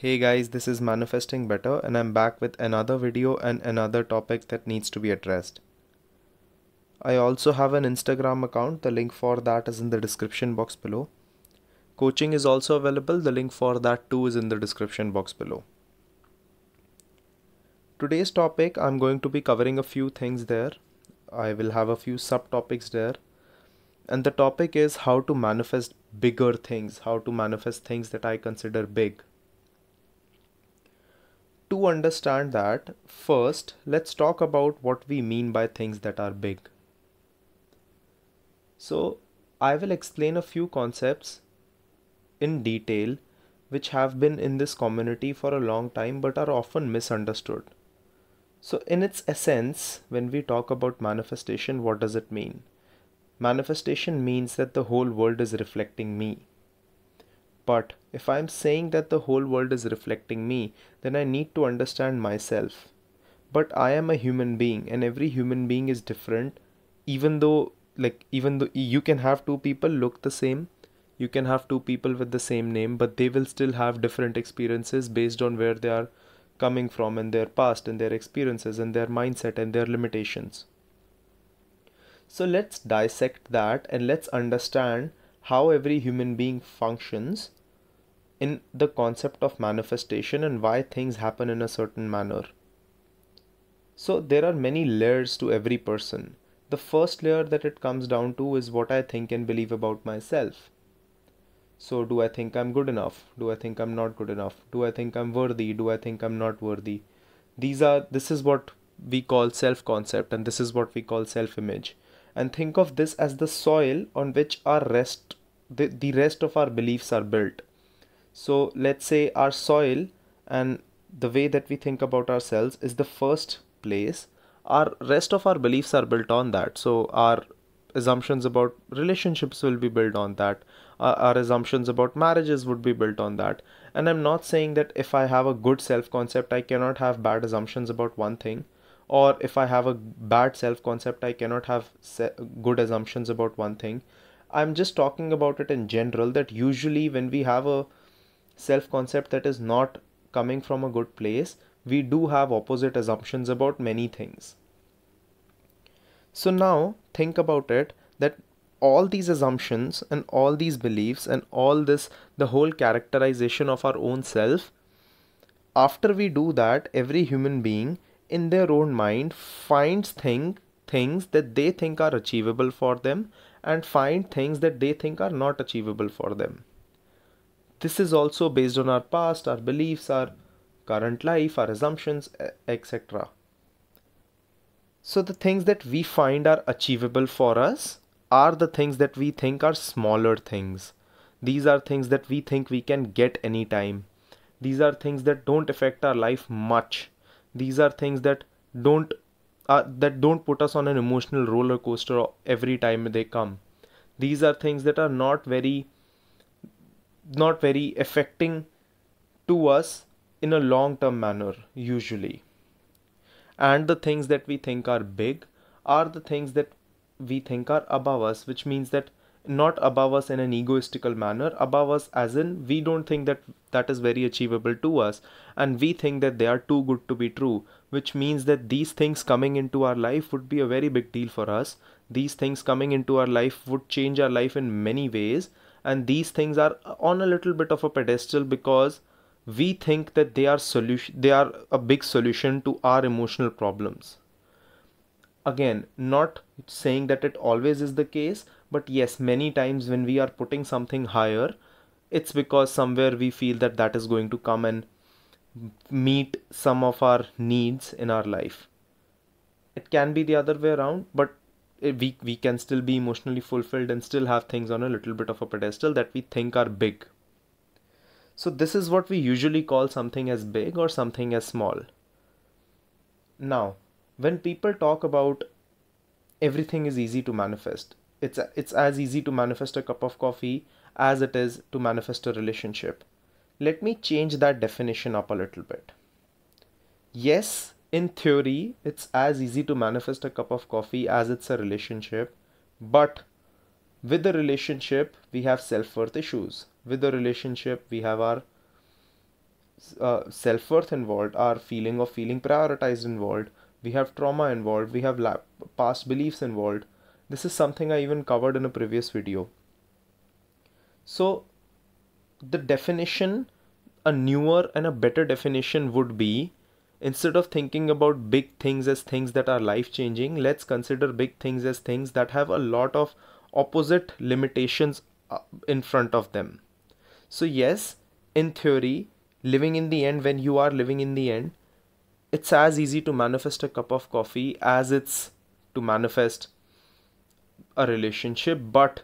Hey guys, this is Manifesting Better and I'm back with another video and another topic that needs to be addressed. I also have an Instagram account, the link for that is in the description box below. Coaching is also available, the link for that too is in the description box below. Today's topic, I'm going to be covering a few things there. I will have a few subtopics there. And the topic is how to manifest bigger things, how to manifest things that I consider big. To understand that, first, let's talk about what we mean by things that are big. So, I will explain a few concepts in detail which have been in this community for a long time but are often misunderstood. So, in its essence, when we talk about manifestation, what does it mean? Manifestation means that the whole world is reflecting me. But if I'm saying that the whole world is reflecting me, then I need to understand myself. But I am a human being and every human being is different, even though you can have two people look the same, you can have two people with the same name, but they will still have different experiences based on where they are coming from in their past and their experiences and their mindset and their limitations. So let's dissect that and let's understand how every human being functions in the concept of manifestation and why things happen in a certain manner. So there are many layers to every person. The first layer that it comes down to is what I think and believe about myself. So do I think I'm good enough? Do I think I'm not good enough? Do I think I'm worthy? Do I think I'm not worthy? This is what we call self-concept and this is what we call self-image. And think of this as the soil on which the rest of our beliefs are built. So let's say our soil and the way that we think about ourselves is the first place. Our rest of our beliefs are built on that. So our assumptions about relationships will be built on that. Our assumptions about marriages would be built on that. And I'm not saying that if I have a good self-concept, I cannot have bad assumptions about one thing. Or if I have a bad self-concept, I cannot have good assumptions about one thing. I'm just talking about it in general that usually when we have a self-concept that is not coming from a good place, we do have opposite assumptions about many things. So now think about it that all these assumptions and all these beliefs and all this, the whole characterization of our own self, after we do that, every human being in their own mind finds things that they think are achievable for them and find things that they think are not achievable for them. This is also based on our past, our beliefs, our current life, our assumptions, etc. So the things that we find are achievable for us are the things that we think are smaller things. These are things that we think we can get anytime. These are things that don't affect our life much. These are things that don't put us on an emotional roller coaster every time they come. These are things that are not very affecting to us in a long-term manner usually. And the things that we think are big are the things that we think are above us, which means that not above us in an egoistical manner, above us as in we don't think that that is very achievable to us and we think that they are too good to be true, which means that these things coming into our life would be a very big deal for us. These things coming into our life would change our life in many ways, and these things are on a little bit of a pedestal because we think that they are a big solution to our emotional problems. Again, not saying that it always is the case, but yes, many times when we are putting something higher, it's because somewhere we feel that that is going to come and meet some of our needs in our life. It can be the other way around, but we can still be emotionally fulfilled and still have things on a little bit of a pedestal that we think are big. So this is what we usually call something as big or something as small. Now, when people talk about everything is easy to manifest, it's as easy to manifest a cup of coffee as it is to manifest a relationship. Let me change that definition up a little bit. Yes, in theory, it's as easy to manifest a cup of coffee as it's a relationship, but with the relationship, we have self-worth issues. With the relationship, we have our self-worth involved, our feeling of feeling prioritized involved, we have trauma involved, we have past beliefs involved. This is something I even covered in a previous video. So the definition, a newer and a better definition would be, instead of thinking about big things as things that are life changing, let's consider big things as things that have a lot of opposite limitations in front of them. So yes, in theory, living in the end, when you are living in the end, it's as easy to manifest a cup of coffee as it's to manifest a relationship, but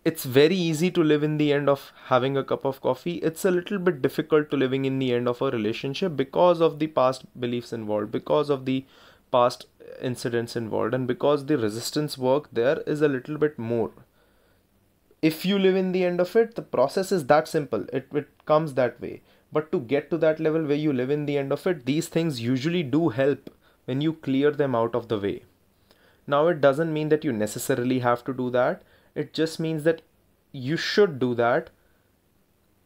it's very easy to live in the end of having a cup of coffee. It's a little bit difficult to living in the end of a relationship because of the past beliefs involved, because of the past incidents involved, and because the resistance work there is a little bit more. If you live in the end of it, the process is that simple. It comes that way. But to get to that level where you live in the end of it, these things usually do help when you clear them out of the way. Now, it doesn't mean that you necessarily have to do that. It just means that you should do that,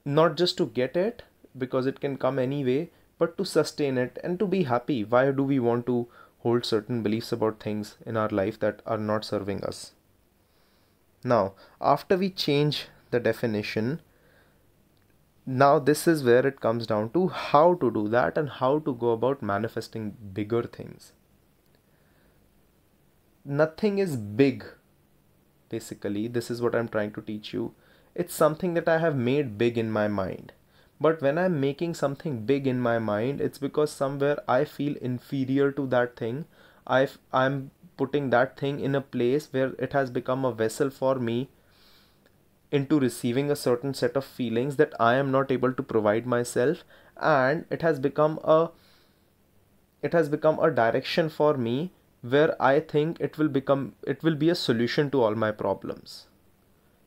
not just to get it, because it can come anyway, but to sustain it and to be happy. Why do we want to hold certain beliefs about things in our life that are not serving us? Now, after we change the definition, now this is where it comes down to how to do that and how to go about manifesting bigger things. Nothing is big. Basically, this is what I'm trying to teach you. It's something that I have made big in my mind. But when I'm making something big in my mind, it's because somewhere I feel inferior to that thing. I'm putting that thing in a place where it has become a vessel for me into receiving a certain set of feelings that I am not able to provide myself, and it has become a direction for me where I think it will be a solution to all my problems.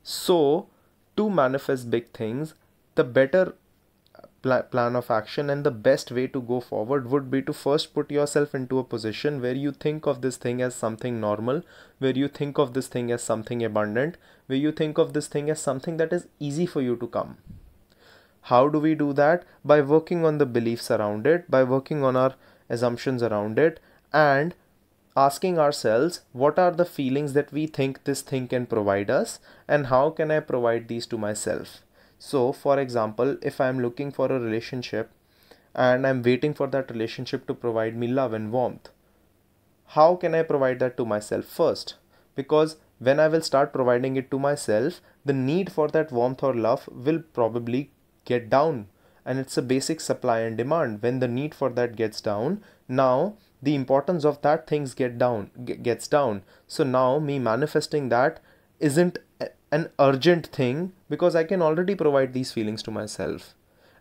So to manifest big things, the better plan of action and the best way to go forward would be to first put yourself into a position where you think of this thing as something normal, where you think of this thing as something abundant, where you think of this thing as something that is easy for you to come. How do we do that? By working on the beliefs around it, by working on our assumptions around it, and asking ourselves, what are the feelings that we think this thing can provide us, and how can I provide these to myself? So, for example, if I'm looking for a relationship and I'm waiting for that relationship to provide me love and warmth, how can I provide that to myself first? Because when I will start providing it to myself, the need for that warmth or love will probably get down. And it's a basic supply and demand. When the need for that gets down, now the importance of that things gets down. So now me manifesting that isn't an urgent thing, because I can already provide these feelings to myself.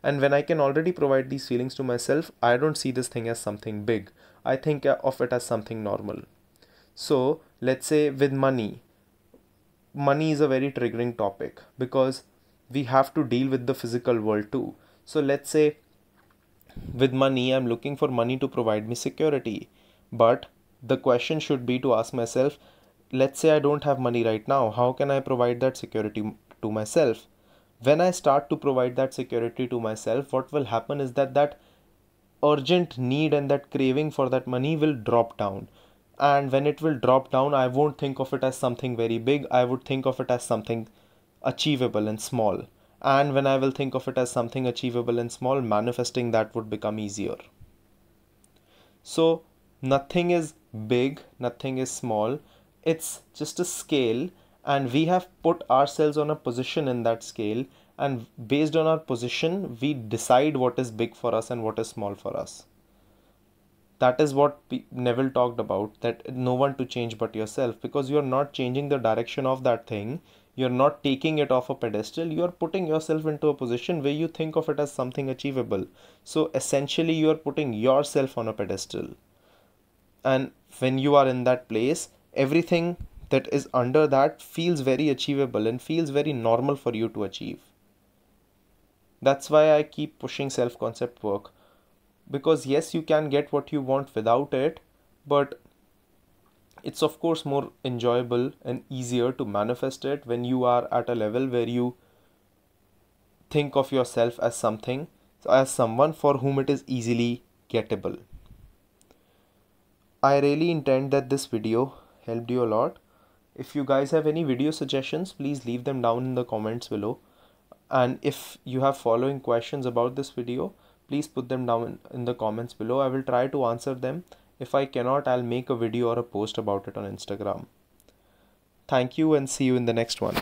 And when I can already provide these feelings to myself, I don't see this thing as something big. I think of it as something normal. So let's say with money is a very triggering topic because we have to deal with the physical world too. So let's say with money, I'm looking for money to provide me security. But the question should be to ask myself, let's say I don't have money right now. How can I provide that security to myself? When I start to provide that security to myself, what will happen is that urgent need and that craving for that money will drop down. And when it will drop down, I won't think of it as something very big. I would think of it as something achievable and small. And when I will think of it as something achievable and small, manifesting that would become easier. So nothing is big, nothing is small. It's just a scale, and we have put ourselves on a position in that scale, and based on our position, we decide what is big for us and what is small for us. That is what Neville talked about, that no one to change but yourself, because you are not changing the direction of that thing. You're not taking it off a pedestal. You're putting yourself into a position where you think of it as something achievable. So essentially, you're putting yourself on a pedestal. And when you are in that place, everything that is under that feels very achievable and feels very normal for you to achieve. That's why I keep pushing self-concept work. Because yes, you can get what you want without it, but it's of course more enjoyable and easier to manifest it when you are at a level where you think of yourself as something as someone for whom it is easily gettable. I really intend that this video helped you a lot. If you guys have any video suggestions, please leave them down in the comments below. And if you have following questions about this video, please put them down in the comments below. I will try to answer them. If I cannot, I'll make a video or a post about it on Instagram. Thank you and see you in the next one.